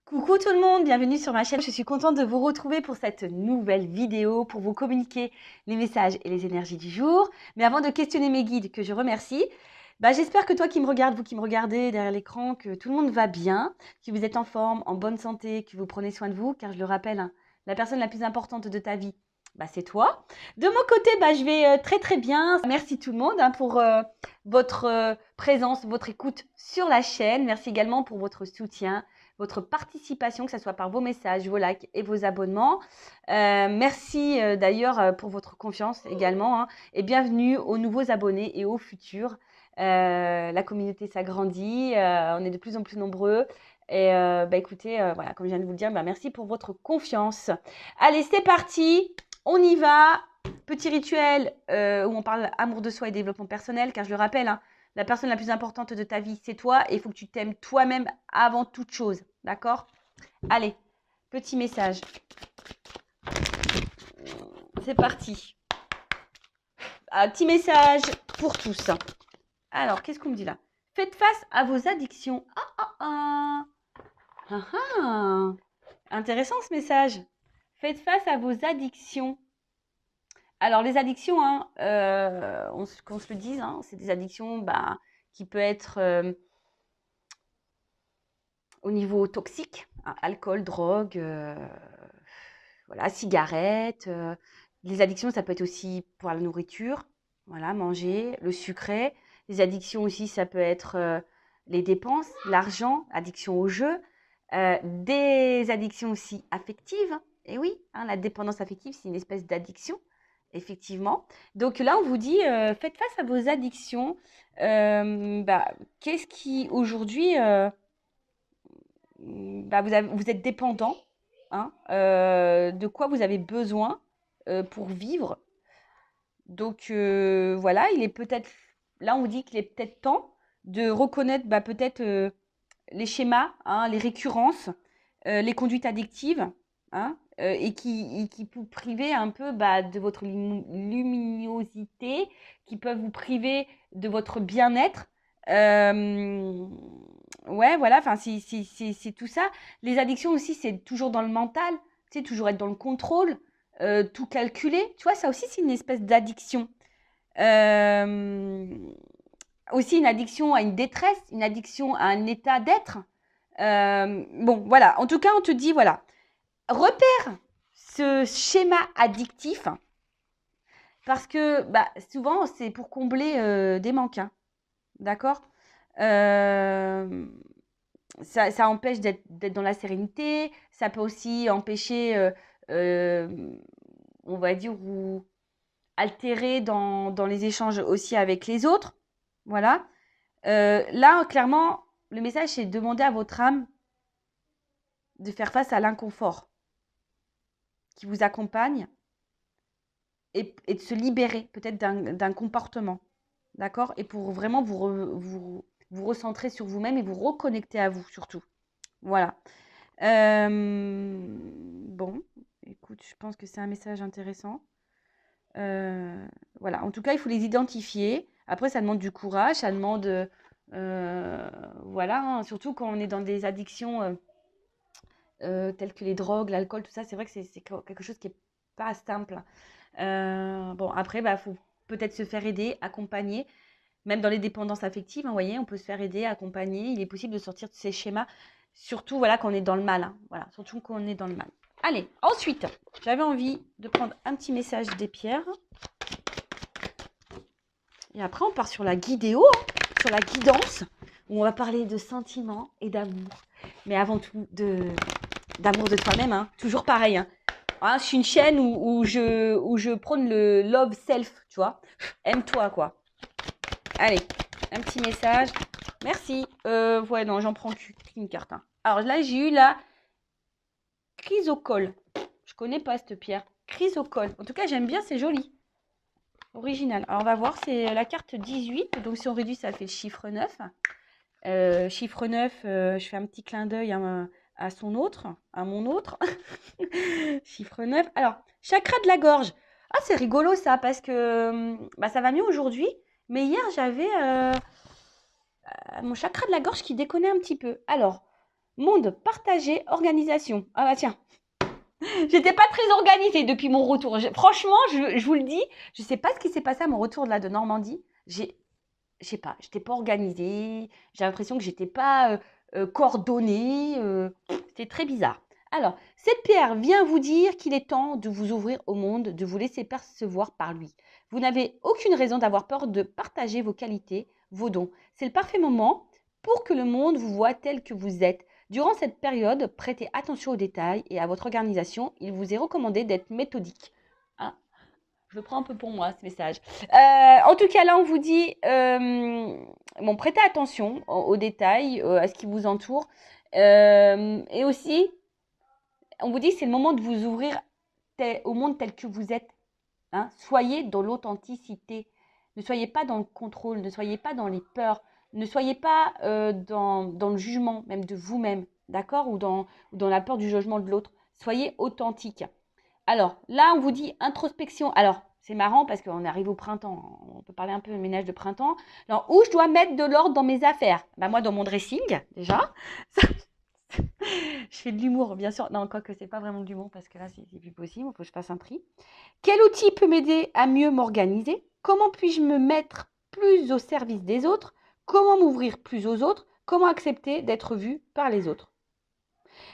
Coucou tout le monde, bienvenue sur ma chaîne. Je suis contente de vous retrouver pour cette nouvelle vidéo pour vous communiquer les messages et les énergies du jour. Mais avant de questionner mes guides, que je remercie, j'espère que toi qui me regardes, vous qui me regardez derrière l'écran, que tout le monde va bien, que vous êtes en forme, en bonne santé, que vous prenez soin de vous, car je le rappelle, hein, la personne la plus importante de ta vie, c'est toi. De mon côté, je vais très très bien. Merci tout le monde pour votre présence, votre écoute sur la chaîne. Merci également pour votre soutien, votre participation, que ce soit par vos messages, vos likes et vos abonnements. Merci d'ailleurs pour votre confiance également, hein, et bienvenue aux nouveaux abonnés et aux futurs. La communauté s'agrandit, on est de plus en plus nombreux. Et écoutez, voilà, comme je viens de vous le dire, merci pour votre confiance. Allez, c'est parti, on y va. Petit rituel où on parle amour de soi et développement personnel, car je le rappelle, hein, la personne la plus importante de ta vie, c'est toi, et il faut que tu t'aimes toi-même avant toute chose, d'accord? Allez, petit message. C'est parti. Un petit message pour tous. Alors, qu'est-ce qu'on me dit là? Faites face à vos addictions. Intéressant ce message. Faites face à vos addictions. Alors, les addictions, hein, qu'on se le dise, hein, c'est des addictions qui peuvent être au niveau toxique, hein, alcool, drogue, voilà, cigarettes. Les addictions, ça peut être aussi pour la nourriture, voilà, manger, le sucré. Les addictions aussi, ça peut être les dépenses, l'argent, addiction au jeu. Des addictions aussi affectives. Et oui, hein, la dépendance affective, c'est une espèce d'addiction, effectivement. Donc là, on vous dit, faites face à vos addictions. Qu'est-ce qui, aujourd'hui, vous êtes dépendant, hein, de quoi vous avez besoin pour vivre. Donc voilà, il est peut-être, là on vous dit qu'il est peut-être temps de reconnaître peut-être les schémas, hein, les récurrences, les conduites addictives, hein, et qui peuvent priver un peu de votre luminosité, qui peuvent vous priver de votre bien-être. Ouais, voilà, enfin, c'est tout ça. Les addictions aussi, c'est toujours dans le mental, tu sais, toujours être dans le contrôle, tout calculer. Tu vois, ça aussi, c'est une espèce d'addiction. Aussi, une addiction à une détresse, une addiction à un état d'être. Bon, voilà. En tout cas, on te dit, voilà, repère ce schéma addictif parce que souvent, c'est pour combler des manques. Hein, d'accord? Ça empêche d'être dans la sérénité. Ça peut aussi empêcher, on va dire, ou altérer dans les échanges aussi avec les autres. Voilà. Là, clairement, le message, c'est de demander à votre âme de faire face à l'inconfort qui vous accompagne et de se libérer peut-être d'un comportement. D'accord? Et pour vraiment vous recentrer sur vous-même et vous reconnecter à vous surtout. Voilà. Bon, écoute, je pense que c'est un message intéressant. Voilà. En tout cas, il faut les identifier. Après, ça demande du courage, ça demande... voilà, hein, surtout quand on est dans des addictions telles que les drogues, l'alcool, tout ça, c'est vrai que c'est quelque chose qui n'est pas simple. Bon, après, il faut peut-être se faire aider, accompagner. Même dans les dépendances affectives, hein, vous voyez, on peut se faire aider, accompagner. Il est possible de sortir de ces schémas, surtout voilà, quand on est dans le mal. Hein, voilà, surtout quand on est dans le mal. Allez, ensuite, j'avais envie de prendre un petit message des pierres. Et après, on part sur la guidéo, hein, sur la guidance, où on va parler de sentiments et d'amour. Mais avant tout, d'amour de toi-même. Hein, toujours pareil. Hein. Hein, je suis une chaîne où je prône le love self, tu vois. Aime-toi, quoi. Allez, un petit message. Merci. Ouais, non, j'en prends qu'une carte. Hein. Alors là, j'ai eu la chrysocole. Je connais pas cette pierre. Chrysocole. En tout cas, j'aime bien, c'est joli. Original. Alors, on va voir, c'est la carte 18. Donc, si on réduit, ça fait le chiffre 9. Chiffre 9, je fais un petit clin d'œil à son autre, à mon autre. Chiffre 9. Alors, chakra de la gorge. Ah, c'est rigolo ça, parce que ça va mieux aujourd'hui. Mais hier, j'avais mon chakra de la gorge qui déconnait un petit peu. Alors, Monde partagé, organisation. Ah bah tiens, j'étais pas très organisée depuis mon retour. Franchement, je vous le dis, je sais pas ce qui s'est passé à mon retour là de Normandie. Je sais pas, j'étais pas organisée. J'ai l'impression que j'étais pas coordonnée. C'était très bizarre. Alors, cette pierre vient vous dire qu'il est temps de vous ouvrir au monde, de vous laisser percevoir par lui. Vous n'avez aucune raison d'avoir peur de partager vos qualités, vos dons. C'est le parfait moment pour que le monde vous voie tel que vous êtes. Durant cette période, prêtez attention aux détails et à votre organisation. Il vous est recommandé d'être méthodique. Hein, je le prends un peu pour moi, ce message. En tout cas, là, on vous dit, bon, prêtez attention aux détails, à ce qui vous entoure. Et aussi, on vous dit que c'est le moment de vous ouvrir au monde tel que vous êtes. Hein. Soyez dans l'authenticité. Ne soyez pas dans le contrôle, ne soyez pas dans les peurs, ne soyez pas dans le jugement même de vous-même, d'accord, ou dans la peur du jugement de l'autre. Soyez authentique. Alors, là, on vous dit introspection. Alors, c'est marrant parce qu'on arrive au printemps. On peut parler un peu de ménage de printemps. Alors, où je dois mettre de l'ordre dans mes affaires? Bah, moi, dans mon dressing, déjà. Je fais de l'humour, bien sûr. Non, quoique, c'est pas vraiment de l'humour parce que là, c'est plus possible. Il faut que je fasse un tri. Quel outil peut m'aider à mieux m'organiser? Comment puis-je me mettre plus au service des autres? Comment m'ouvrir plus aux autres? Comment accepter d'être vu par les autres?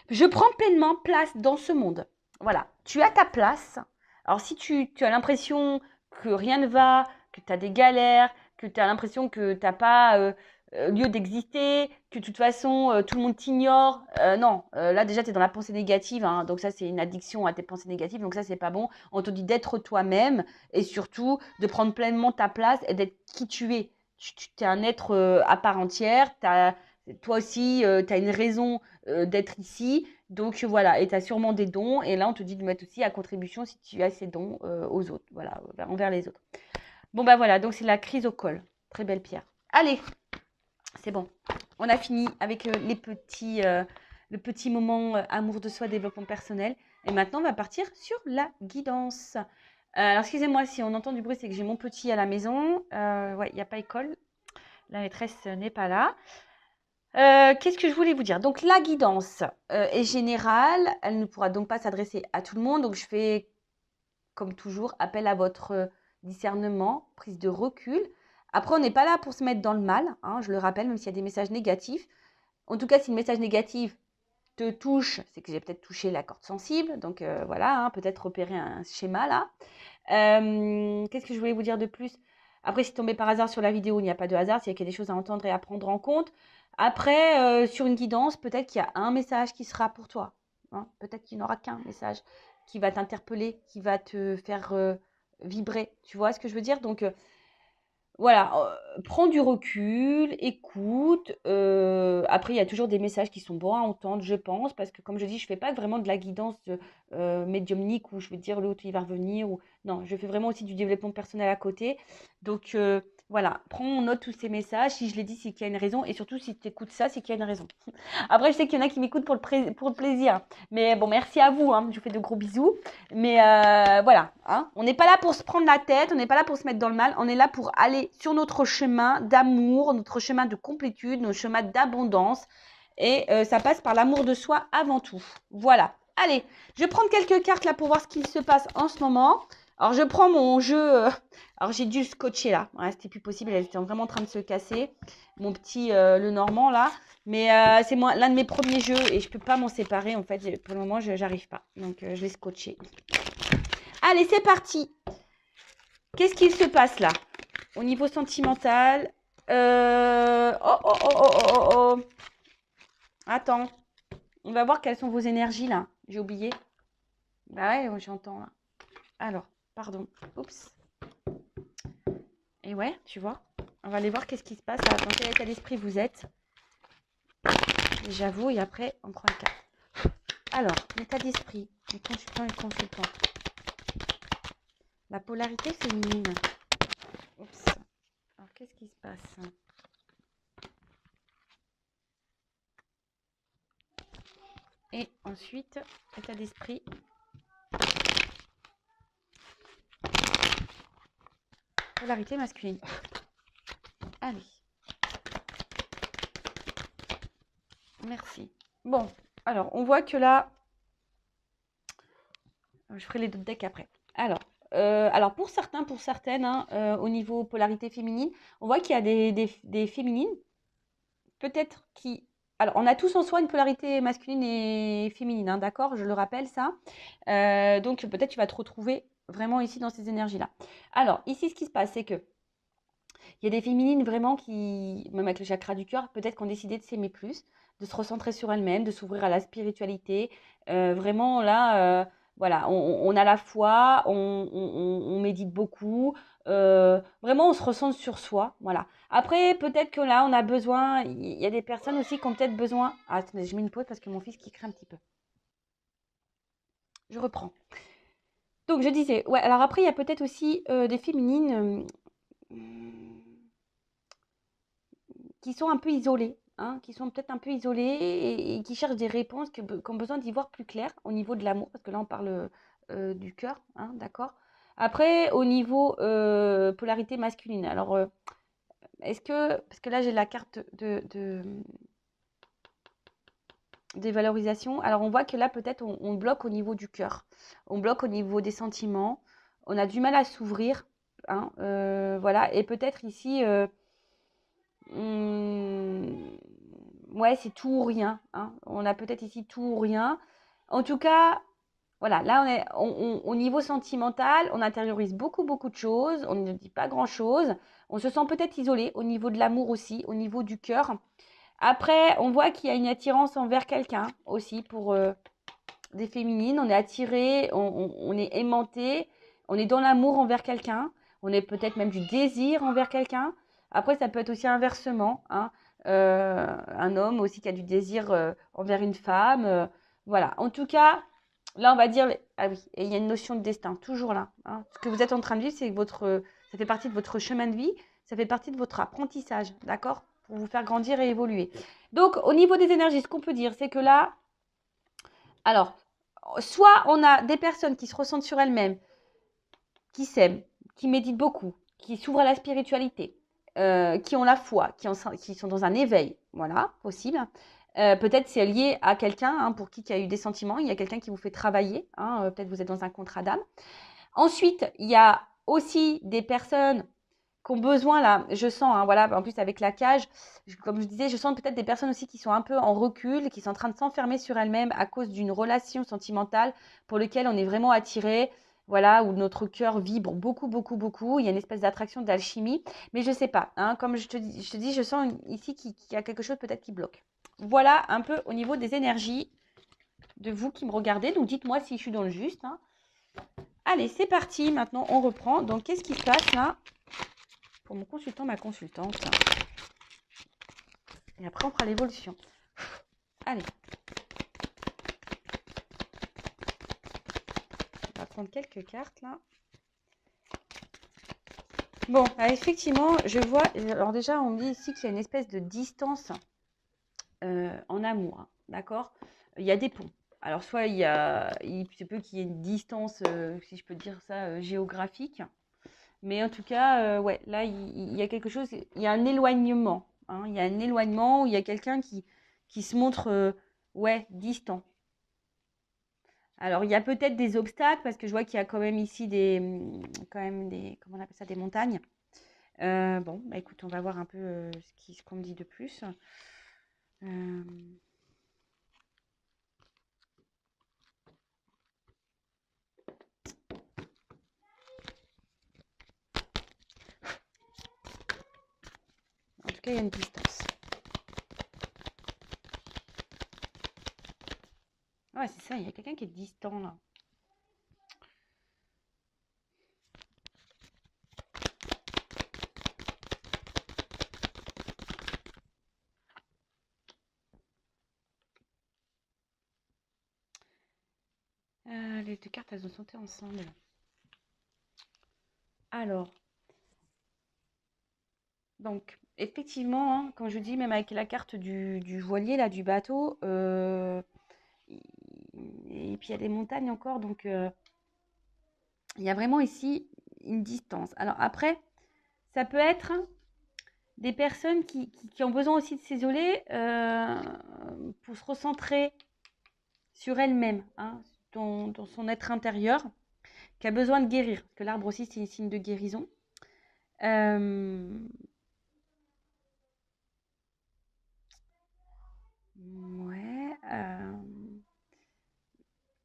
Je prends pleinement place dans ce monde. Voilà, tu as ta place. Alors si tu as l'impression que rien ne va, que tu as des galères, que tu as l'impression que tu n'as pas lieu d'exister, que de toute façon tout le monde t'ignore, non, là déjà tu es dans la pensée négative, hein, donc ça c'est une addiction à tes pensées négatives, donc ça c'est pas bon. On te dit d'être toi-même et surtout de prendre pleinement ta place et d'être qui tu es. Tu es un être à part entière, toi aussi tu as une raison d'être ici. Donc voilà, et tu as sûrement des dons. Et là, on te dit de mettre aussi à contribution si tu as ces dons aux autres, voilà, envers les autres. Bon, bah voilà, donc c'est la crise au col. Très belle pierre. Allez, c'est bon. On a fini avec le petit moment amour de soi, développement personnel. Et maintenant, on va partir sur la guidance. Alors, excusez-moi si on entend du bruit, c'est que j'ai mon petit à la maison. Ouais, il n'y a pas école. La maîtresse n'est pas là. Qu'est-ce que je voulais vous dire? Donc, la guidance est générale. Elle ne pourra donc pas s'adresser à tout le monde. Donc, je fais, comme toujours, appel à votre discernement, prise de recul. Après, on n'est pas là pour se mettre dans le mal, hein, je le rappelle, même s'il y a des messages négatifs. En tout cas, si le message négatif te touche, c'est que j'ai peut-être touché la corde sensible. Donc, voilà, hein, peut-être repérer un schéma là. Qu'est-ce que je voulais vous dire de plus? Après, si tombez par hasard sur la vidéo, il n'y a pas de hasard, s'il y a des choses à entendre et à prendre en compte. Après, sur une guidance, peut-être qu'il y a un message qui sera pour toi. Hein. Peut-être qu'il n'y en aura qu'un message qui va t'interpeller, qui va te faire vibrer. Tu vois ce que je veux dire? Donc, voilà, prends du recul, écoute. Après, il y a toujours des messages qui sont bons à entendre, je pense, parce que comme je dis, je fais pas vraiment de la guidance médiumnique où je veux dire l'autre il va revenir ou non, je fais vraiment aussi du développement personnel à côté. Donc voilà, prends en note tous ces messages. Si je les dis, c'est qu'il y a une raison, et surtout si tu écoutes ça, c'est qu'il y a une raison. Après, je sais qu'il y en a qui m'écoutent pour le plaisir, mais bon, merci à vous. Hein, je vous fais de gros bisous. Mais voilà, hein, on n'est pas là pour se prendre la tête, on n'est pas là pour se mettre dans le mal, on est là pour aller sur notre chemin d'amour, notre chemin de complétude, notre chemin d'abondance. Et ça passe par l'amour de soi avant tout. Voilà. Allez, je vais prendre quelques cartes là pour voir ce qu'il se passe en ce moment. Alors, je prends mon jeu. Alors, j'ai dû le scotcher là. Ouais, c'était plus possible, elle était vraiment en train de se casser. Mon petit le Normand là. Mais c'est l'un de mes premiers jeux et je peux pas m'en séparer en fait. Pour le moment, je n'arrive pas. Donc, je vais scotcher. Allez, c'est parti. Qu'est-ce qu'il se passe là? Au niveau sentimental. Oh. Attends. On va voir quelles sont vos énergies là. J'ai oublié. Bah ouais, j'entends là. Alors, pardon. Oups. Et ouais, tu vois. On va aller voir qu'est-ce qui se passe. Dans quel état d'esprit vous êtes. J'avoue, et après, on prend une carte. Alors, l'état d'esprit. Les consultants et consultantes. La polarité féminine. Oups. Alors, qu'est-ce qui se passe? Et ensuite, état d'esprit. Polarité masculine. Allez. Merci. Bon, alors, on voit que là, je ferai les deux decks après. Alors pour certains, pour certaines, hein, au niveau polarité féminine, on voit qu'il y a des féminines, peut-être qui... Alors, on a tous en soi une polarité masculine et féminine, hein, d'accord? Je le rappelle, ça. Donc, peut-être tu vas te retrouver vraiment ici dans ces énergies-là. Alors, ici, ce qui se passe, c'est que il y a des féminines vraiment qui, même avec le chakra du cœur, peut-être qu'on décidé de s'aimer plus, de se recentrer sur elles-mêmes, de s'ouvrir à la spiritualité. Vraiment, là, voilà, on a la foi, on médite beaucoup. Vraiment, on se recentre sur soi. Voilà. Après, peut-être que là, on a besoin. Il y a des personnes aussi qui ont peut-être besoin. Ah, attendez, je mets une pause parce que mon fils qui crie un petit peu. Je reprends. Donc, je disais, ouais, alors après, il y a peut-être aussi des féminines. Qui sont un peu isolés, hein, qui sont peut-être un peu isolés et qui cherchent des réponses, qui ont besoin d'y voir plus clair au niveau de l'amour, parce que là on parle du cœur, hein, d'accord. Après, au niveau polarité masculine, alors est-ce que, parce que là j'ai la carte des valorisations, alors on voit que là peut-être on bloque au niveau du cœur, on bloque au niveau des sentiments, on a du mal à s'ouvrir, hein, voilà, et peut-être ici Mmh, ouais, c'est tout ou rien, hein. On a peut-être ici tout ou rien. En tout cas, voilà, là, au niveau sentimental, on intériorise beaucoup, beaucoup de choses. On ne dit pas grand-chose. On se sent peut-être isolé au niveau de l'amour aussi, au niveau du cœur. Après, on voit qu'il y a une attirance envers quelqu'un aussi pour des féminines. On est attiré, on est aimanté, on est dans l'amour envers quelqu'un. On est peut-être même du désir envers quelqu'un. Après, ça peut être aussi inversement, hein. Un homme aussi qui a du désir envers une femme. Voilà. En tout cas, là, on va dire, ah oui, et il y a une notion de destin, toujours là, hein. Ce que vous êtes en train de vivre, c'est que ça fait partie de votre chemin de vie, ça fait partie de votre apprentissage, d'accord? Pour vous faire grandir et évoluer. Donc, au niveau des énergies, ce qu'on peut dire, c'est que là, alors, soit on a des personnes qui se ressentent sur elles-mêmes, qui s'aiment, qui méditent beaucoup, qui s'ouvrent à la spiritualité, qui ont la foi, qui sont dans un éveil, voilà, possible. Peut-être c'est lié à quelqu'un, hein, pour qui a eu des sentiments, il y a quelqu'un qui vous fait travailler, hein, peut-être vous êtes dans un contrat d'âme. Ensuite, il y a aussi des personnes qui ont besoin, là, je sens, hein, voilà, en plus avec la cage, comme je disais, je sens peut-être des personnes aussi qui sont un peu en recul, qui sont en train de s'enfermer sur elles-mêmes à cause d'une relation sentimentale pour laquelle on est vraiment attiré, voilà, où notre cœur vibre beaucoup, beaucoup, beaucoup. Il y a une espèce d'attraction, d'alchimie, mais je ne sais pas, hein, comme je te dis, je sens ici qu'il y a quelque chose peut-être qui bloque. Voilà un peu au niveau des énergies de vous qui me regardez, donc dites-moi si je suis dans le juste, hein. Allez, c'est parti, maintenant on reprend. Donc qu'est-ce qui se passe là pour mon consultant, ma consultante? Et après, on fera l'évolution. Allez. On va prendre quelques cartes, là. Bon, effectivement, je vois... Alors déjà, on me dit ici qu'il y a une espèce de distance en amour, hein, d'accord? Il y a des ponts. Alors, soit il se peut qu'il y ait une distance, si je peux dire ça, géographique. Mais en tout cas, ouais, là, il y a quelque chose... Il y a un éloignement, hein. Il y a un éloignement où il y a quelqu'un qui se montre, ouais, distant. Alors, il y a peut-être des obstacles parce que je vois qu'il y a quand même ici quand même comment on appelle ça, des montagnes. Bon, bah écoute, on va voir un peu ce qu'on me dit de plus. Euh, En tout cas, il y a une distance. Ouais, c'est ça, il y a quelqu'un qui est distant là. Les deux cartes, elles ont sauté ensemble. Alors, donc, effectivement, hein, comme je dis, même avec la carte du voilier, là, du bateau, et puis il y a des montagnes encore, donc il y a vraiment ici une distance. Alors après, ça peut être des personnes qui ont besoin aussi de s'isoler pour se recentrer sur elle-même, hein, dans son être intérieur, qui a besoin de guérir. Parce que l'arbre aussi, c'est un signe de guérison. Ouais.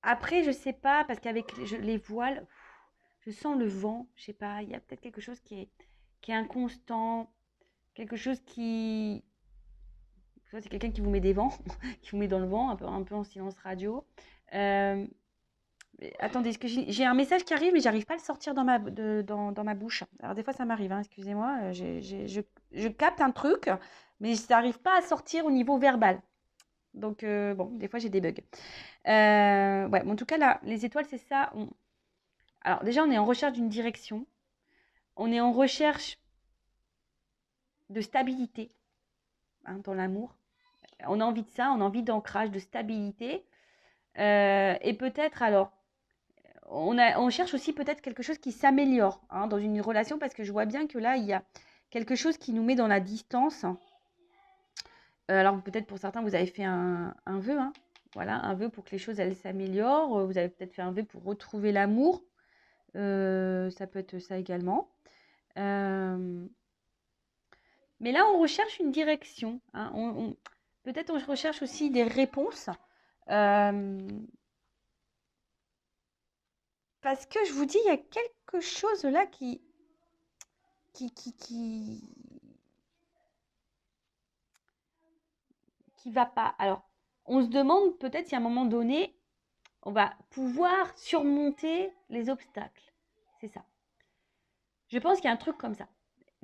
Après, je sais pas, parce qu'avec les voiles, je sens le vent. Je sais pas, il y a peut-être quelque chose qui est inconstant, quelque chose qui... C'est quelqu'un qui vous met des vents, qui vous met dans le vent, un peu en silence radio. Euh, Attendez, est-ce que j'ai un message qui arrive, mais j'arrive pas à le sortir dans ma bouche. Alors des fois, ça m'arrive, hein, excusez-moi. Je capte un truc, mais ça n'arrive pas à sortir au niveau verbal. Donc, bon, des fois, j'ai des bugs. Ouais, mais en tout cas, là, les étoiles, c'est ça. Alors déjà, on est en recherche d'une direction. On est en recherche de stabilité, hein, dans l'amour. On a envie de ça, on a envie d'ancrage, de stabilité. Et peut-être, alors, on cherche aussi peut-être quelque chose qui s'améliore, hein, dans une relation, parce que je vois bien que là, il y a quelque chose qui nous met dans la distance. Alors peut-être pour certains, vous avez fait un vœu, hein, voilà, un vœu pour que les choses elles s'améliorent. Vous avez peut-être fait un vœu pour retrouver l'amour. Ça peut être ça également. Mais là, on recherche une direction, hein. Peut-être on recherche aussi des réponses. Parce que je vous dis, il y a quelque chose là qui va pas. Alors, on se demande peut-être si à un moment donné, on va pouvoir surmonter les obstacles. C'est ça. Je pense qu'il y a un truc comme ça,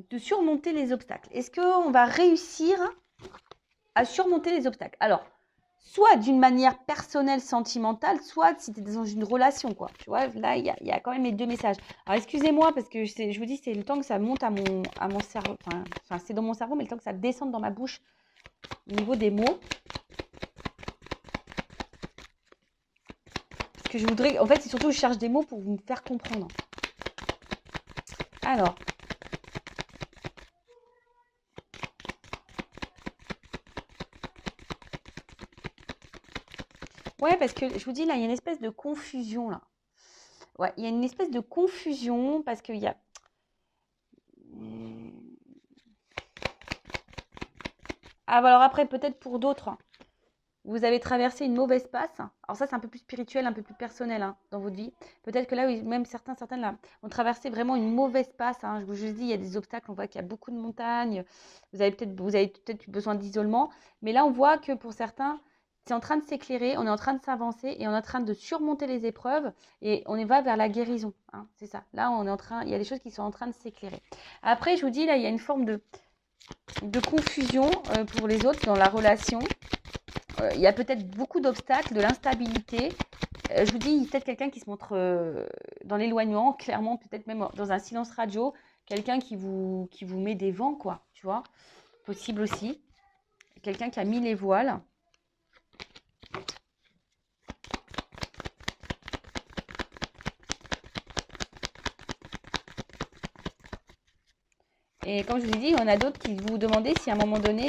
de surmonter les obstacles. Est-ce qu'on va réussir à surmonter les obstacles? Alors, soit d'une manière personnelle, sentimentale, soit si tu es dans une relation, quoi. Tu vois, là, il y a quand même les deux messages. Alors, excusez-moi, parce que je vous dis, c'est le temps que ça monte à mon cerveau. Enfin, c'est dans mon cerveau, mais le temps que ça descende dans ma bouche au niveau des mots. Parce que je voudrais... En fait, c'est surtout, je cherche des mots pour vous faire comprendre. Alors... Ouais, parce que je vous dis, là, il y a une espèce de confusion, là. Ouais, il y a une espèce de confusion parce qu'il y a... Ah, bah alors après, peut-être pour d'autres, vous avez traversé une mauvaise passe. Alors ça, c'est un peu plus spirituel, un peu plus personnel, hein, dans votre vie. Peut-être que là, oui, même certaines là, ont traversé vraiment une mauvaise passe, hein. Je vous dis, il y a des obstacles, on voit qu'il y a beaucoup de montagnes. Vous avez peut-être besoin d'isolement. Mais là, on voit que pour certains, c'est en train de s'éclairer, on est en train de s'avancer et on est en train de surmonter les épreuves et on va vers la guérison, hein, c'est ça. Là, il y a des choses qui sont en train de s'éclairer. Après, je vous dis, là, il y a une forme de confusion pour les autres dans la relation. Il y a peut-être beaucoup d'obstacles, de l'instabilité. Je vous dis, peut-être quelqu'un qui se montre dans l'éloignement, clairement, peut-être même dans un silence radio, quelqu'un qui vous met des vents, quoi, tu vois. Possible aussi. Quelqu'un qui a mis les voiles. Et comme je vous ai dit, on a d'autres qui vous demandaient si à un moment donné,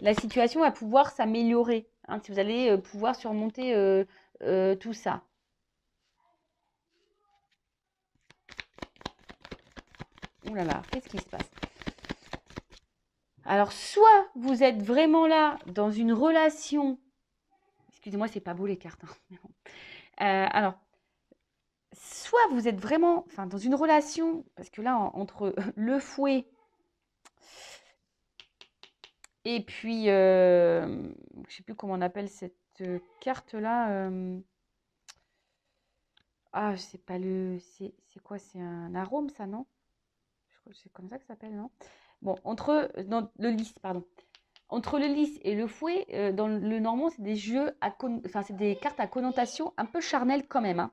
la situation va pouvoir s'améliorer, hein, si vous allez pouvoir surmonter tout ça. Ouh là là, qu'est-ce qui se passe? Alors, soit vous êtes vraiment là dans une relation... Excusez-moi, c'est pas beau les cartes, hein. Alors, soit vous êtes vraiment dans une relation, parce que là, entre le fouet et puis, je ne sais plus comment on appelle cette carte-là. Ah, c'est pas le... C'est quoi? C'est un arôme, ça, non? Je crois que c'est comme ça que ça s'appelle, non? Bon, dans le lys, pardon. Entre le lys et le fouet, dans le normand, c'est des jeux c'est des cartes à connotation un peu charnelle quand même, hein.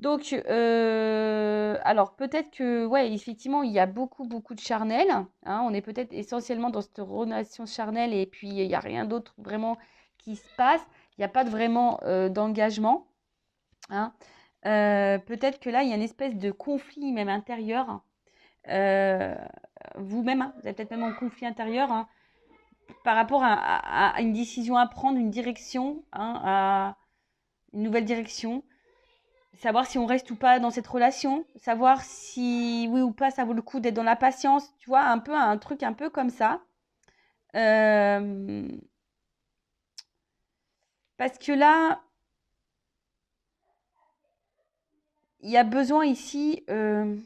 Donc, alors peut-être que, ouais, effectivement, il y a beaucoup, beaucoup de charnel, hein. On est peut-être essentiellement dans cette relation charnelle et puis il n'y a rien d'autre vraiment qui se passe. Il n'y a pas vraiment d'engagement, hein. Peut-être que là, il y a une espèce de conflit même intérieur. Vous-même, hein, vous êtes peut-être même en conflit intérieur, hein. par rapport à une décision à prendre, une direction, hein, à une nouvelle direction. Savoir si on reste ou pas dans cette relation, savoir si oui ou pas ça vaut le coup d'être dans la patience, tu vois, un peu un truc un peu comme ça. Euh, parce que là, il y a besoin ici, ouais,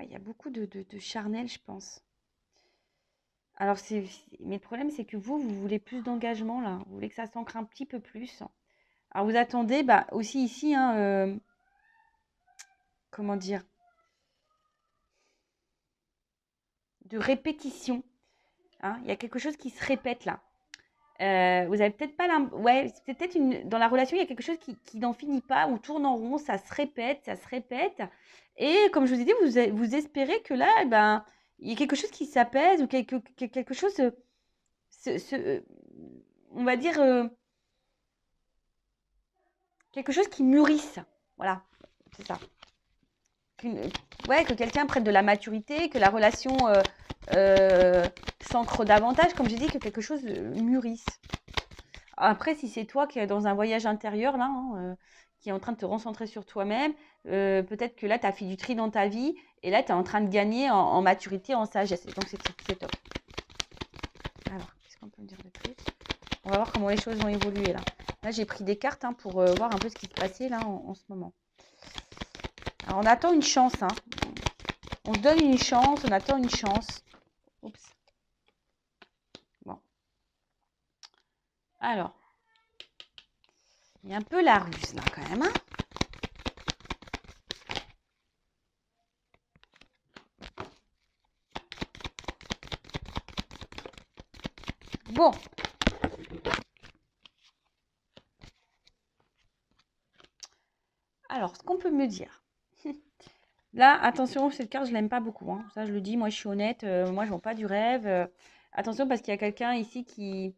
il y a beaucoup de charnel, je pense. Alors, mais le problème, c'est que vous voulez plus d'engagement, là. Vous voulez que ça s'ancre un petit peu plus. Alors, vous attendez, bah, aussi ici, hein, comment dire, de répétition. Hein. Il y a quelque chose qui se répète, là. Vous avez peut-être pas ouais, c'est peut-être dans la relation, il y a quelque chose qui n'en finit pas, on tourne en rond, ça se répète, ça se répète. Et comme je vous ai dit, vous espérez que là, eh ben, il y a quelque chose qui s'apaise ou quelque chose, on va dire, quelque chose qui mûrisse. Voilà, c'est ça. Ouais, que quelqu'un prenne de la maturité, que la relation s'ancre davantage, comme j'ai dit, que quelque chose mûrisse. Après, si c'est toi qui es dans un voyage intérieur, là, hein, qui est en train de te recentrer sur toi-même, peut-être que là, tu as fait du tri dans ta vie et là, tu es en train de gagner en maturité, en sagesse. Et donc, c'est top. Alors, qu'est-ce qu'on peut me dire de plus? On va voir comment les choses vont évoluer là. Là, j'ai pris des cartes hein, pour voir un peu ce qui se passait là en ce moment. Alors, on attend une chance. Hein. On se donne une chance, on attend une chance. Oups. Bon. Alors. Il y a un peu la ruse là quand même. Hein. Bon. Alors, ce qu'on peut me dire. Là, attention, cette carte, je l'aime pas beaucoup. Hein. Ça, je le dis, moi, je suis honnête. Moi, je vends pas du rêve. Attention, parce qu'il y a quelqu'un ici qui...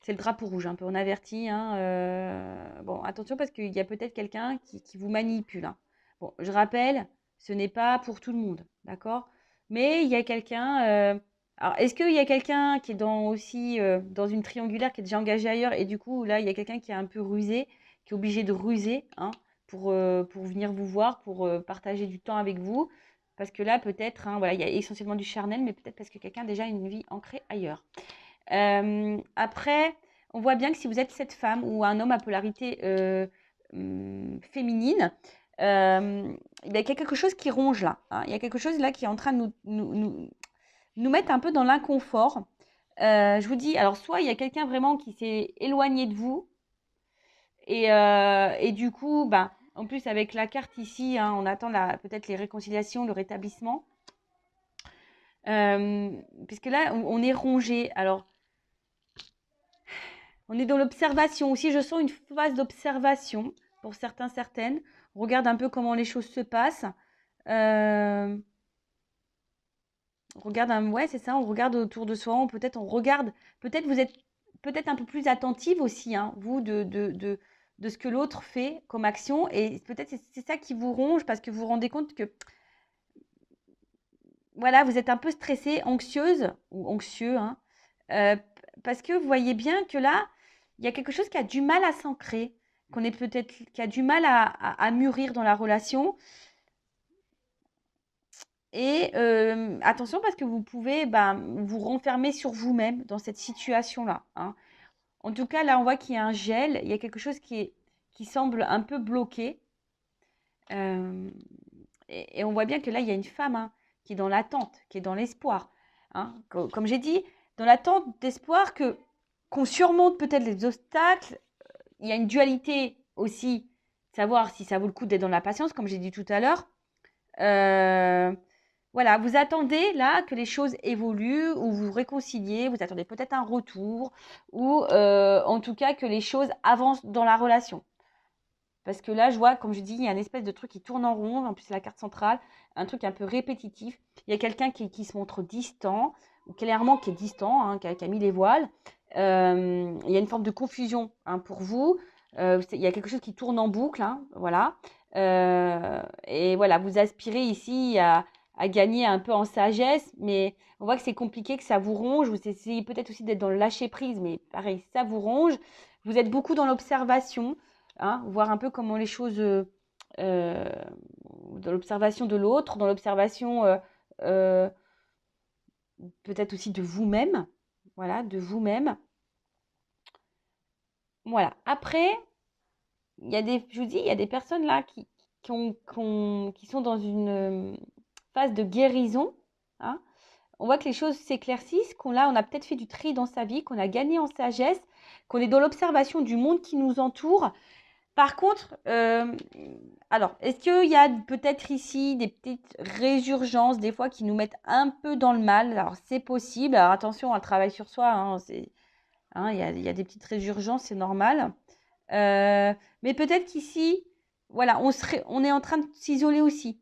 C'est le drapeau rouge, un peu, on avertit. Hein, bon, attention, parce qu'il y a peut-être quelqu'un qui vous manipule. Hein. Bon, je rappelle, ce n'est pas pour tout le monde, d'accord? Mais il y a quelqu'un... Alors, est-ce qu'il y a quelqu'un qui est aussi dans une triangulaire, qui est déjà engagé ailleurs, et du coup, là, il y a quelqu'un qui est un peu rusé, qui est obligé de ruser, hein, pour venir vous voir, pour partager du temps avec vous. Parce que là, peut-être, hein, voilà, il y a essentiellement du charnel, mais peut-être parce que quelqu'un a déjà une vie ancrée ailleurs. Après, on voit bien que si vous êtes cette femme ou un homme à polarité féminine, il y a quelque chose qui ronge là. Hein. Il y a quelque chose là qui est en train de nous mettre un peu dans l'inconfort. Je vous dis, alors soit il y a quelqu'un vraiment qui s'est éloigné de vous, et du coup, ben, en plus avec la carte ici, hein, on attend peut-être les réconciliations, le rétablissement. Puisque là, on est rongé. Alors, on est dans l'observation aussi. Je sens une phase d'observation pour certains, certaines. On regarde un peu comment les choses se passent. On regarde, ouais, c'est ça. On regarde autour de soi. Peut-être on regarde. Peut-être vous êtes peut-être un peu plus attentive aussi, hein, vous, de ce que l'autre fait comme action. Et peut-être c'est ça qui vous ronge parce que vous vous rendez compte que voilà, vous êtes un peu stressée, anxieuse ou anxieux, hein, parce que vous voyez bien que là, il y a quelque chose qui a du mal à s'ancrer, qui a du mal à mûrir dans la relation. Et attention parce que vous pouvez vous renfermer sur vous-même dans cette situation-là. Hein. En tout cas, là, on voit qu'il y a un gel, il y a quelque chose qui semble un peu bloqué. Et on voit bien que là, il y a une femme hein, qui est dans l'attente, qui est dans l'espoir. Hein. Comme j'ai dit, dans l'attente d'espoir qu'on surmonte peut-être les obstacles. Il y a une dualité aussi, savoir si ça vaut le coup d'être dans la patience, comme j'ai dit tout à l'heure. Voilà, vous attendez là que les choses évoluent ou vous réconciliez, vous attendez peut-être un retour ou en tout cas que les choses avancent dans la relation. Parce que là, je vois, comme je dis, il y a une espèce de truc qui tourne en rond. En plus, c'est la carte centrale, un truc un peu répétitif. Il y a quelqu'un qui se montre distant, ou clairement qui est distant, hein, qui a mis les voiles. Il y a une forme de confusion hein, pour vous. Il y a quelque chose qui tourne en boucle, hein, voilà. Et voilà, vous aspirez ici à gagner un peu en sagesse, mais on voit que c'est compliqué, que ça vous ronge. Vous essayez peut-être aussi d'être dans le lâcher-prise, mais pareil, ça vous ronge. Vous êtes beaucoup dans l'observation, hein, voir un peu comment les choses, dans l'observation de l'autre, dans l'observation euh, peut-être aussi de vous-même. Voilà, de vous-même. Voilà. Après, il y a je vous dis, il y a des personnes là qui sont dans une phase de guérison, hein. On voit que les choses s'éclaircissent, qu'on là, on a peut-être fait du tri dans sa vie, qu'on a gagné en sagesse, qu'on est dans l'observation du monde qui nous entoure. Par contre, alors, est-ce qu'il y a peut-être ici des petites résurgences, des fois, qui nous mettent un peu dans le mal? Alors, c'est possible. Alors, attention, un travail sur soi, hein, il y a des petites résurgences, c'est normal. Mais peut-être qu'ici, voilà, on est en train de s'isoler aussi.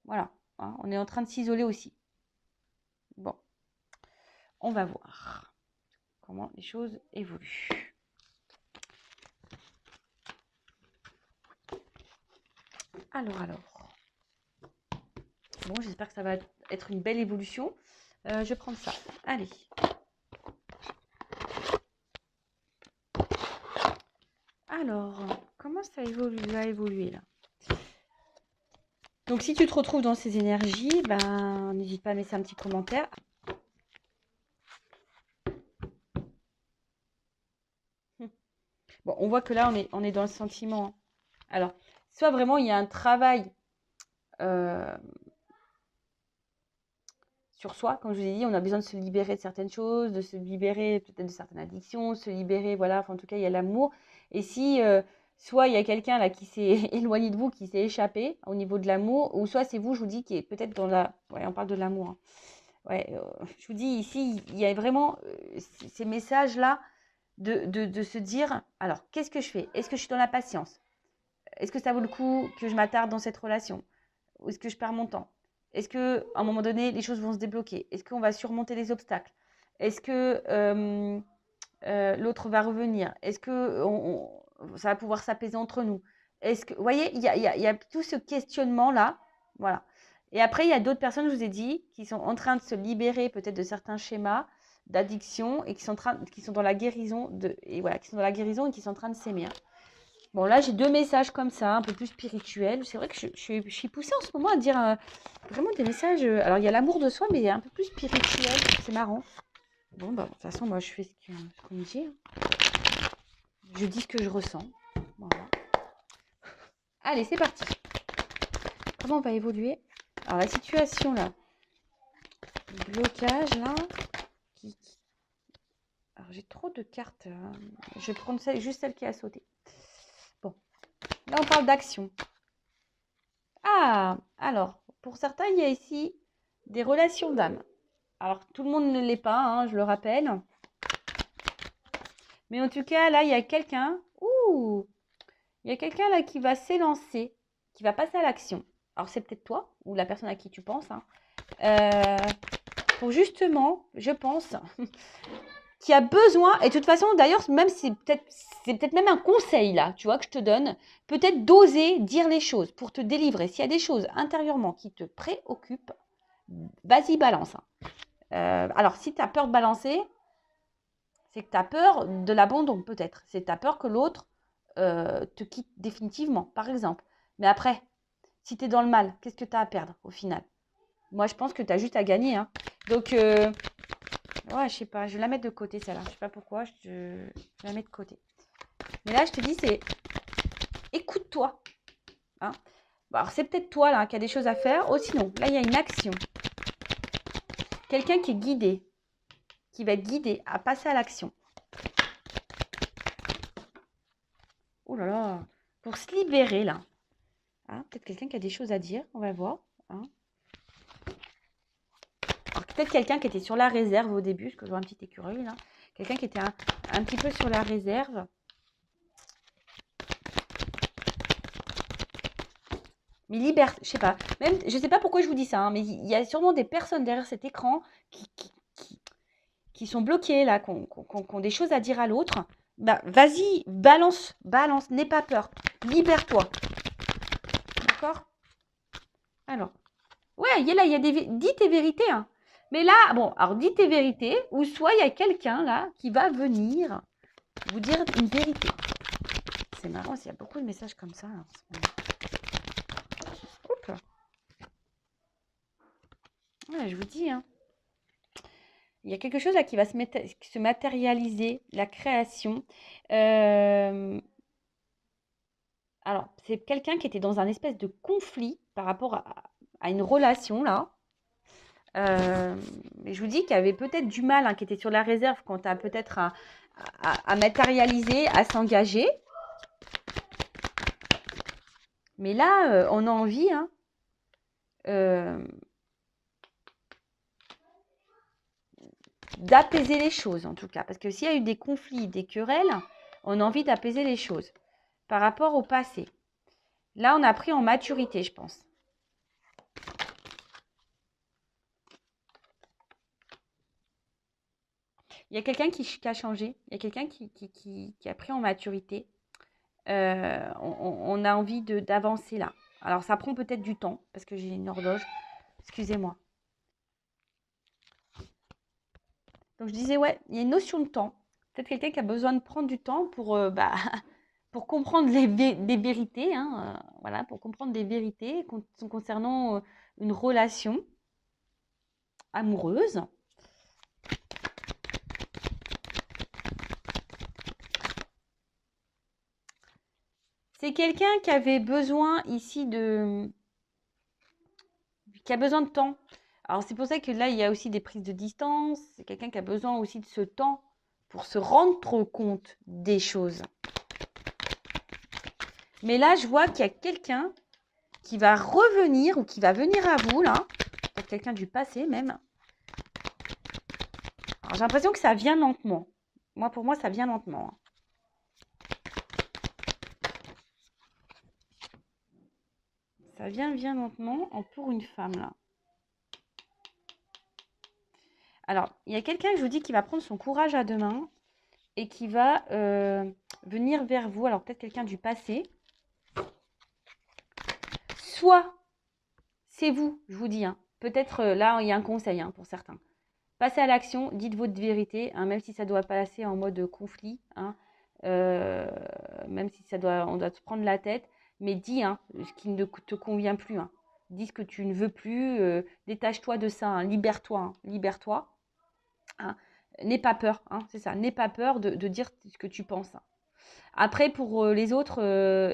Voilà, hein, on est en train de s'isoler aussi. Bon, on va voir comment les choses évoluent. Alors. Bon, j'espère que ça va être une belle évolution. Je vais prendre ça. Allez. Alors, comment ça va évoluer là? Donc, si tu te retrouves dans ces énergies, ben, n'hésite pas à laisser un petit commentaire. Bon, on voit que là, on est dans le sentiment. Alors, soit vraiment, il y a un travail sur soi, comme je vous ai dit, on a besoin de se libérer de certaines choses, de se libérer peut-être de certaines addictions, se libérer, voilà, enfin, en tout cas, il y a l'amour. Et si, soit il y a quelqu'un là qui s'est éloigné de vous, qui s'est échappé au niveau de l'amour, ou soit c'est vous, je vous dis, qui est peut-être dans la... Ouais, on parle de l'amour, hein. Ouais, je vous dis, ici, il y a vraiment ces messages-là de se dire, alors, qu'est-ce que je fais? Est-ce que je suis dans la patience? Est-ce que ça vaut le coup que je m'attarde dans cette relation? Ou est-ce que je perds mon temps? Est-ce qu'à un moment donné, les choses vont se débloquer? Est-ce qu'on va surmonter les obstacles? Est-ce que l'autre va revenir? Est-ce que ça va pouvoir s'apaiser entre nous? Est-ce que, vous voyez, il y a tout ce questionnement-là. Voilà. Et après, il y a d'autres personnes, je vous ai dit, qui sont en train de se libérer peut-être de certains schémas d'addiction et qui sont dans la guérison qui sont dans la guérison et qui sont en train de s'aimer. Bon, là, j'ai deux messages comme ça, un peu plus spirituels. C'est vrai que je suis poussée en ce moment à dire vraiment des messages. Alors, il y a l'amour de soi, mais il y a un peu plus spirituel. C'est marrant. Bon, bah, de toute façon, moi, je fais ce qu'on me dit. Je dis ce que je ressens. Voilà. Allez, c'est parti. Comment on va évoluer? Alors, la situation, là. Le blocage, là. Alors, j'ai trop de cartes. Je vais prendre juste celle qui a sauté. Bon. Là, on parle d'action. Ah, alors, pour certains, il y a ici des relations d'âme. Alors, tout le monde ne l'est pas, hein, je le rappelle. Mais en tout cas, là, il y a quelqu'un. Ouh! Il y a quelqu'un là qui va s'élancer, qui va passer à l'action. Alors, c'est peut-être toi ou la personne à qui tu penses, hein. Pour justement, je pense, qui a besoin, et de toute façon, d'ailleurs, même c'est peut-être même un conseil là, tu vois, que je te donne, peut-être d'oser dire les choses pour te délivrer. S'il y a des choses intérieurement qui te préoccupent, vas-y, balance, hein. Alors, si tu as peur de balancer, c'est que tu as peur de l'abandon, peut-être. C'est que tu as peur que l'autre te quitte définitivement, par exemple. Mais après, si tu es dans le mal, qu'est-ce que tu as à perdre au final? Moi, je pense que tu as juste à gagner, hein. Donc, ouais, je sais pas, je vais la mettre de côté, celle-là. Je sais pas pourquoi, je vais la mettre de côté. Mais là, je te dis, c'est écoute-toi, hein. Bon, alors, c'est peut-être toi, là, qui a des choses à faire. Oh, sinon, là, il y a une action. Quelqu'un qui est guidé, qui va être guidé à passer à l'action. Oh là là, pour se libérer, là. Hein, peut-être quelqu'un qui a des choses à dire, on va voir, hein. Alors, peut-être quelqu'un qui était sur la réserve au début, parce que je vois un petit écureuil, là. Quelqu'un qui était un petit peu sur la réserve. Mais liberté, je sais pas. Même, je sais pas pourquoi je vous dis ça, hein, mais il y a sûrement des personnes derrière cet écran qui sont bloquées, là, qui ont des choses à dire à l'autre. Bah, vas-y, balance, n'aie pas peur. Libère-toi. D'accord? Alors, Ouais, il y a dis tes vérités, hein. Mais là, bon, alors dis tes vérités, ou soit il y a quelqu'un là qui va venir vous dire une vérité. C'est marrant, il y a beaucoup de messages comme ça. Là, en ce moment. Oups. Ouais, je vous dis, hein. Il y a quelque chose là qui va se matérialiser, la création. Euh, alors, c'est quelqu'un qui était dans un espèce de conflit par rapport à une relation là. Mais je vous dis qu'il y avait peut-être du mal, hein, qui était sur la réserve quant à peut-être à matérialiser, à s'engager. Mais là, on a envie, hein, d'apaiser les choses en tout cas. Parce que s'il y a eu des conflits, des querelles, on a envie d'apaiser les choses par rapport au passé. Là, on a pris en maturité, je pense. Il y a quelqu'un qui a changé, il y a quelqu'un qui a pris en maturité. On a envie d'avancer là. Alors, ça prend peut-être du temps, parce que j'ai une horloge. Excusez-moi. Donc, je disais, ouais, il y a une notion de temps. Peut-être quelqu'un qui a besoin de prendre du temps pour comprendre des vérités. Hein, voilà, pour comprendre des vérités concernant une relation amoureuse. C'est quelqu'un qui avait besoin ici qui a besoin de temps. Alors c'est pour ça que là, il y a aussi des prises de distance. C'est quelqu'un qui a besoin aussi de ce temps pour se rendre compte des choses. Mais là, je vois qu'il y a quelqu'un qui va revenir ou qui va venir à vous, là. Peut-être quelqu'un du passé même. Alors j'ai l'impression que ça vient lentement. Pour moi, ça vient lentement. Ça vient lentement pour une femme, là. Alors, il y a quelqu'un, je vous dis, qui va prendre son courage à deux mains et qui va venir vers vous. Alors, peut-être quelqu'un du passé. Soit, c'est vous, je vous dis. Hein. Peut-être, là, il y a un conseil pour certains. Passez à l'action, dites votre vérité, hein, même si ça doit passer en mode conflit. Hein, même si on doit se prendre la tête. Mais dis ce qui ne te convient plus. Hein. Dis ce que tu ne veux plus. Détache-toi de ça. Hein, libère-toi. Hein, libère-toi. Hein. N'aie pas peur, hein, c'est ça. N'aie pas peur de dire ce que tu penses. Hein. Après, pour les autres,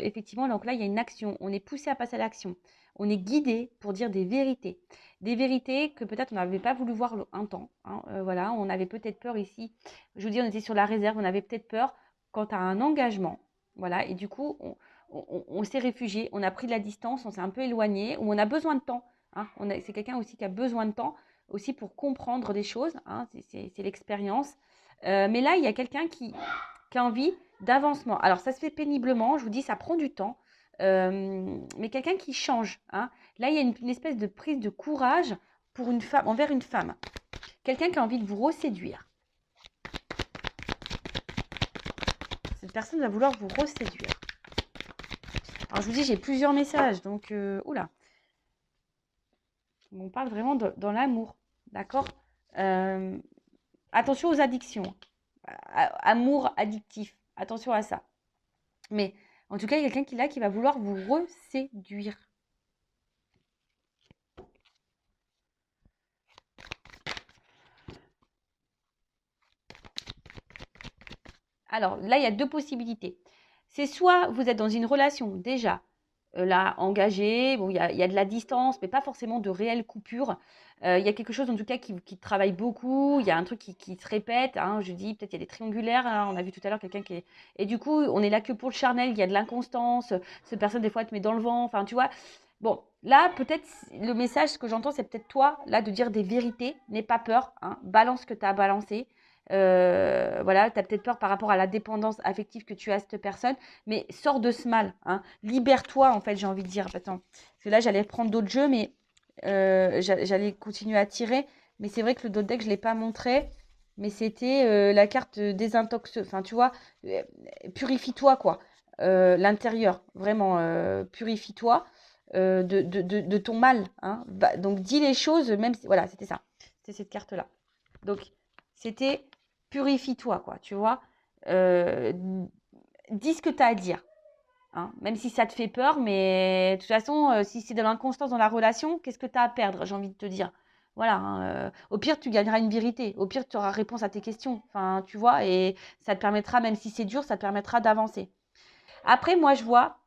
effectivement, donc là, il y a une action. On est poussé à passer à l'action. On est guidé pour dire des vérités. Des vérités que peut-être on n'avait pas voulu voir un temps. Hein, voilà, on avait peut-être peur ici. Je vous dis, on était sur la réserve. On avait peut-être peur quant à un engagement. Voilà, et du coup, on s'est réfugié. On a pris de la distance. On s'est un peu éloigné. Ou on a besoin de temps. Hein, c'est quelqu'un aussi qui a besoin de temps aussi pour comprendre des choses. Hein, c'est l'expérience. Mais là, il y a quelqu'un qui a envie d'avancement. Alors, ça se fait péniblement, je vous dis, ça prend du temps, mais quelqu'un qui change. Hein. Là, il y a une espèce de prise de courage pour une femme, envers une femme. Quelqu'un qui a envie de vous reséduire. Cette personne va vouloir vous reséduire. Alors, je vous dis, j'ai plusieurs messages, donc, oula. On parle vraiment dans l'amour, d'accord. Attention aux addictions. Amour addictif. Attention à ça. Mais en tout cas, il y a quelqu'un qui va vouloir vous reséduire. Alors là, il y a deux possibilités. C'est soit vous êtes dans une relation déjà là engagée, bon, il y a de la distance, mais pas forcément de réelle coupure. Il y a quelque chose en tout cas qui travaille beaucoup, il y a un truc qui se répète. Hein, je dis peut-être il y a des triangulaires, hein, on a vu tout à l'heure quelqu'un qui est... Et du coup, on est là que pour le charnel, il y a de l'inconstance, cette personne des fois elle te met dans le vent, enfin tu vois. Bon, là peut-être le message, ce que j'entends, c'est peut-être toi, là, de dire des vérités, n'aie pas peur, hein, balance ce que tu as à balancer. Voilà, tu as peut-être peur par rapport à la dépendance affective que tu as à cette personne, mais sors de ce mal. Hein. Libère-toi, en fait, j'ai envie de dire. Attends, parce que là, j'allais prendre d'autres jeux, mais j'allais continuer à tirer. Mais c'est vrai que le dos deck, je ne l'ai pas montré. Mais c'était la carte désintox. Enfin, tu vois, purifie-toi, quoi. L'intérieur, vraiment, purifie-toi. de ton mal. Hein. Donc, dis les choses, même si... Voilà, c'était ça. C'était cette carte-là. Donc, c'était purifie-toi, quoi, tu vois. Dis ce que tu as à dire. Hein. Même si ça te fait peur, mais de toute façon, si c'est de l'inconstance dans la relation, qu'est-ce que tu as à perdre, j'ai envie de te dire. Voilà, hein, au pire, tu gagneras une vérité. Au pire, tu auras réponse à tes questions. Enfin, tu vois, et ça te permettra, même si c'est dur, ça te permettra d'avancer. Après, moi, je vois,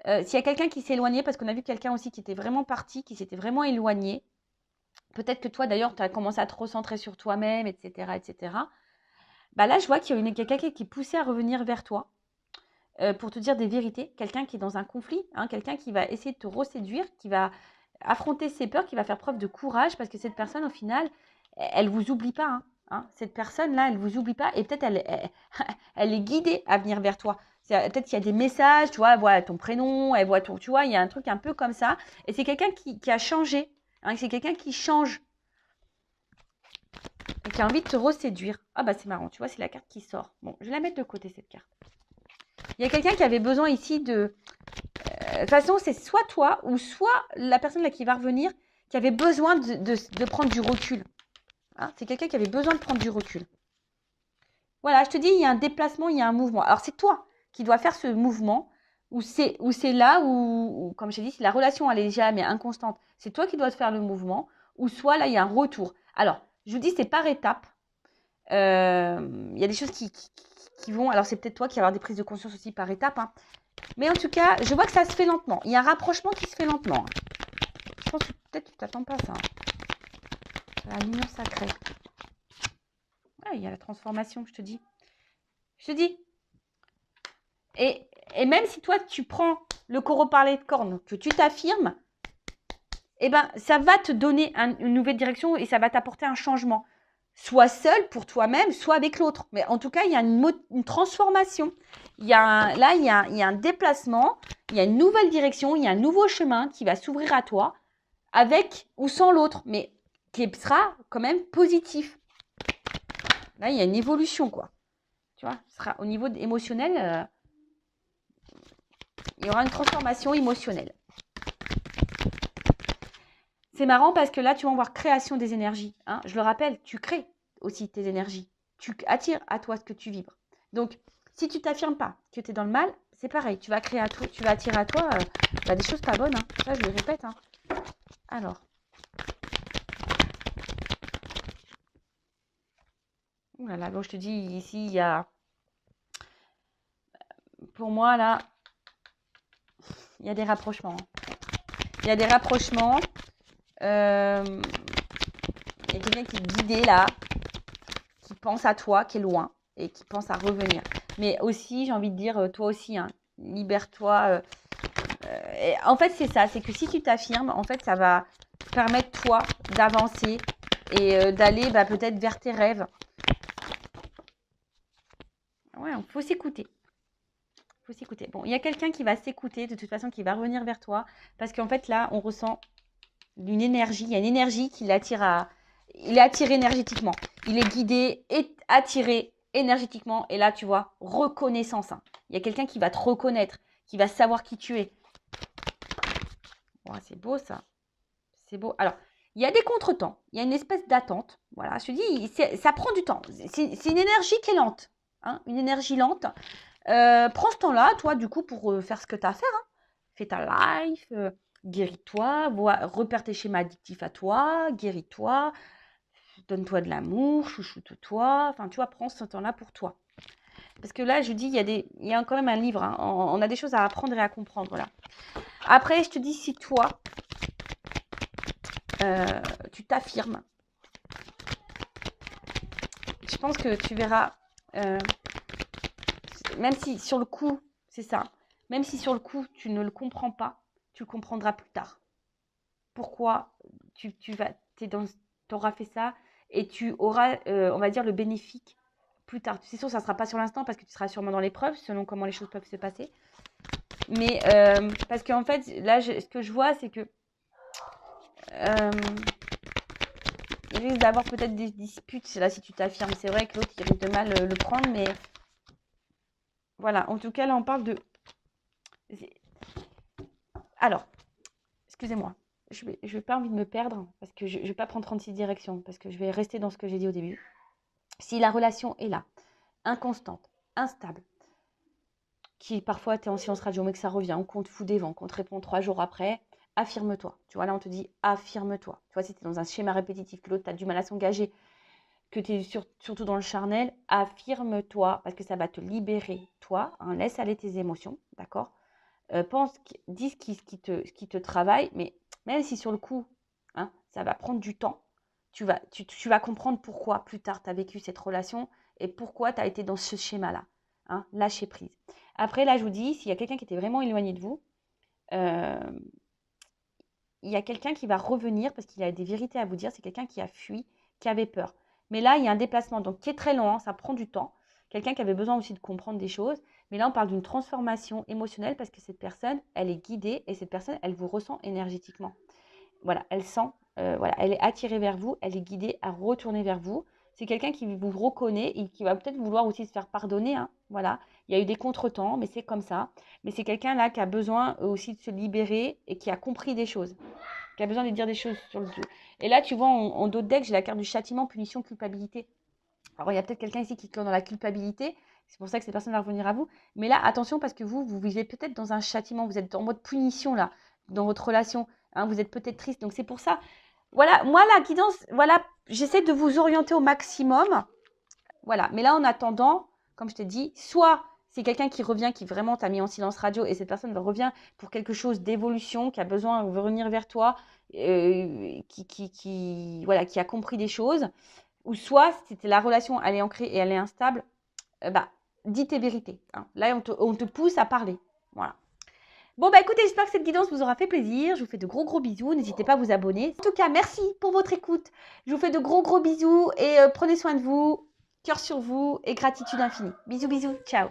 s'il y a quelqu'un qui s'est éloigné, parce qu'on a vu quelqu'un aussi qui était vraiment parti, qui s'était vraiment éloigné, peut-être que toi, d'ailleurs, tu as commencé à te recentrer sur toi-même, etc., etc. Bah là, je vois qu'il y a quelqu'un qui est poussé à revenir vers toi pour te dire des vérités. Quelqu'un qui est dans un conflit, hein, quelqu'un qui va essayer de te reséduire, qui va affronter ses peurs, qui va faire preuve de courage, parce que cette personne, au final, elle ne vous oublie pas. Hein. Cette personne-là, elle ne vous oublie pas, et peut-être elle est guidée à venir vers toi. Peut-être qu'il y a des messages, tu vois, elle voit ton prénom, elle voit ton, tu vois, il y a un truc un peu comme ça. Et c'est quelqu'un qui a changé, hein, c'est quelqu'un qui change, et qui a envie de te reséduire. Ah bah c'est marrant, tu vois, c'est la carte qui sort. Bon, je vais la mettre de côté, cette carte. Il y a quelqu'un qui avait besoin ici de... De toute façon, c'est soit toi ou soit la personne là qui va revenir qui avait besoin de prendre du recul. Hein, c'est quelqu'un qui avait besoin de prendre du recul. Voilà, je te dis, il y a un déplacement, il y a un mouvement. Alors, c'est toi qui dois faire ce mouvement où c'est là où, comme je t'ai dit, si la relation elle est jamais inconstante, c'est toi qui dois faire le mouvement ou soit là, il y a un retour. Alors, je vous dis, c'est par étapes. Il y a des choses qui vont... Alors, c'est peut-être toi qui vas avoir des prises de conscience aussi par étapes. Hein. Mais en tout cas, je vois que ça se fait lentement. Il y a un rapprochement qui se fait lentement. Je pense que peut-être tu ne t'attends pas à ça. La l'union sacrée. Ah, il y a la transformation, je te dis. Je te dis. Et même si toi, tu prends le coraux parler de cornes, que tu t'affirmes, eh ben, ça va te donner une nouvelle direction et ça va t'apporter un changement. Soit seul pour toi-même, soit avec l'autre. Mais en tout cas, il y a une transformation. Il y a un déplacement, il y a une nouvelle direction, il y a un nouveau chemin qui va s'ouvrir à toi, avec ou sans l'autre, mais qui sera quand même positif. Là, il y a une évolution, quoi. Tu vois, ce sera au niveau émotionnel, il y aura une transformation émotionnelle. C'est marrant parce que là, tu vas voir création des énergies. Hein. Je le rappelle, tu crées aussi tes énergies. Tu attires à toi ce que tu vibres. Donc, si tu t'affirmes pas que tu es dans le mal, c'est pareil. Tu vas créer à toi, tu vas attirer à toi des choses pas bonnes. Hein. Ça, je le répète. Hein. Alors. Voilà, bon, je te dis, ici, il y a... Pour moi, là, il y a des rapprochements. Il y a des rapprochements. Il y a quelqu'un qui est guidé, là, qui pense à toi, qui est loin, et qui pense à revenir. Mais aussi, j'ai envie de dire, toi aussi, hein, libère-toi. En fait, c'est ça, c'est que si tu t'affirmes, en fait, ça va permettre, toi, d'avancer et d'aller peut-être vers tes rêves. Ouais, il faut s'écouter. Faut s'écouter. Bon, il y a quelqu'un qui va s'écouter, de toute façon, qui va revenir vers toi, parce qu'en fait, là, on ressent une énergie, il y a une énergie qui l'attire à... Il est attiré énergétiquement. Il est guidé et attiré énergétiquement. Et là, tu vois, reconnaissance. Hein. Il y a quelqu'un qui va te reconnaître, qui va savoir qui tu es. Oh, c'est beau, ça. C'est beau. Alors, il y a des contretemps. Il y a une espèce d'attente. Voilà, je te dis, ça prend du temps. C'est une énergie qui est lente. Hein, une énergie lente. Prends ce temps-là, toi, du coup, pour faire ce que tu as à faire. Hein. Fais ta life, guéris-toi, repère tes schémas addictifs à toi, guéris-toi, donne-toi de l'amour, chouchoute-toi. Enfin, tu vois, prends ce temps-là pour toi. Parce que là, je dis, il y a quand même un livre. Hein. On a des choses à apprendre et à comprendre. Là. Après, je te dis, si toi, tu t'affirmes, je pense que tu verras, même si sur le coup, c'est ça, même si sur le coup, tu ne le comprends pas, tu le comprendras plus tard. Pourquoi tu auras fait ça et tu auras, on va dire, le bénéfice plus tard. C'est sûr, ça ne sera pas sur l'instant parce que tu seras sûrement dans l'épreuve, selon comment les choses peuvent se passer. Mais parce qu'en fait, là, ce que je vois, c'est que il risque d'avoir peut-être des disputes, là, si tu t'affirmes. C'est vrai que l'autre, il risque de mal le prendre, mais voilà. En tout cas, là, on parle de... Alors, excusez-moi, je vais pas envie de me perdre parce que je vais pas prendre 36 directions parce que je vais rester dans ce que j'ai dit au début. Si la relation est là, inconstante, instable, qui parfois tu es en silence radio mais que ça revient, qu'on te fout des vents, qu'on te répond 3 jours après, affirme-toi. Tu vois, là on te dit affirme-toi. Tu vois, si tu es dans un schéma répétitif, que l'autre tu as du mal à s'engager, que tu es surtout dans le charnel, affirme-toi parce que ça va te libérer, toi. Hein, laisse aller tes émotions, d'accord? Dis ce qui te travaille, mais même si sur le coup, hein, ça va prendre du temps, tu vas comprendre pourquoi plus tard tu as vécu cette relation et pourquoi tu as été dans ce schéma-là. Hein, lâcher prise. Après, là, je vous dis, s'il y a quelqu'un qui était vraiment éloigné de vous, il y a quelqu'un qui va revenir parce qu'il a des vérités à vous dire. C'est quelqu'un qui a fui, qui avait peur. Mais là, il y a un déplacement donc, qui est très long, hein, ça prend du temps. Quelqu'un qui avait besoin aussi de comprendre des choses. Mais là, on parle d'une transformation émotionnelle parce que cette personne, elle est guidée et cette personne, elle vous ressent énergétiquement. Voilà, elle sent, voilà, elle est attirée vers vous, elle est guidée à retourner vers vous. C'est quelqu'un qui vous reconnaît et qui va peut-être vouloir aussi se faire pardonner. Hein, voilà, il y a eu des contretemps, mais c'est comme ça. Mais c'est quelqu'un là qui a besoin aussi de se libérer et qui a compris des choses, qui a besoin de dire des choses sur le dos. Et là, tu vois, en dos de deck, j'ai la carte du châtiment, punition, culpabilité. Alors, il y a peut-être quelqu'un ici qui est dans la culpabilité. C'est pour ça que cette personne va revenir à vous. Mais là, attention, parce que vous vivez peut-être dans un châtiment. Vous êtes en mode punition, là, dans votre relation. Hein, vous êtes peut-être triste. Donc, c'est pour ça. Voilà, moi, la guidance, voilà, j'essaie de vous orienter au maximum. Voilà. Mais là, en attendant, comme je t'ai dit, soit c'est quelqu'un qui revient, qui vraiment t'a mis en silence radio et cette personne revient pour quelque chose d'évolution, qui a besoin de revenir vers toi, voilà, qui a compris des choses. Ou soit, si la relation, elle est ancrée et elle est instable, dis tes vérités. Hein. Là, on te pousse à parler. Voilà. Bon, écoutez, j'espère que cette guidance vous aura fait plaisir. Je vous fais de gros bisous. N'hésitez pas à vous abonner. En tout cas, merci pour votre écoute. Je vous fais de gros bisous et prenez soin de vous. Cœur sur vous et gratitude infinie. Bisous. Ciao.